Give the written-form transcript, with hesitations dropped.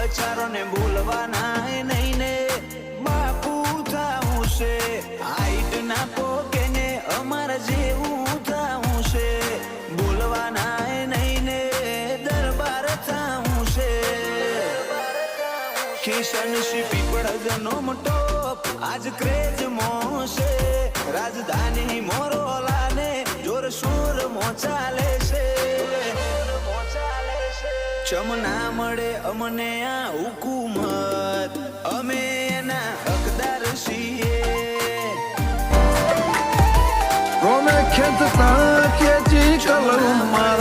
બચારો ને ભૂલવાના નહીં ને બાપુ થાવું છે હાઈટ ના પોકે ને અમારા જેવું થાવું છે ભૂલવાના નહીં ને દરબાર થાવું છે કિશન શીપી પડજનો ટોપ આજ ક્રેજ મોશે રાજધાની મોરોલા ને જોર શોર મોચાલે છે ચમના મળે અમને આ હુકુમત અમે એના હકદાર છીએ કોને ખેંચતા ખેંચી કલમમાં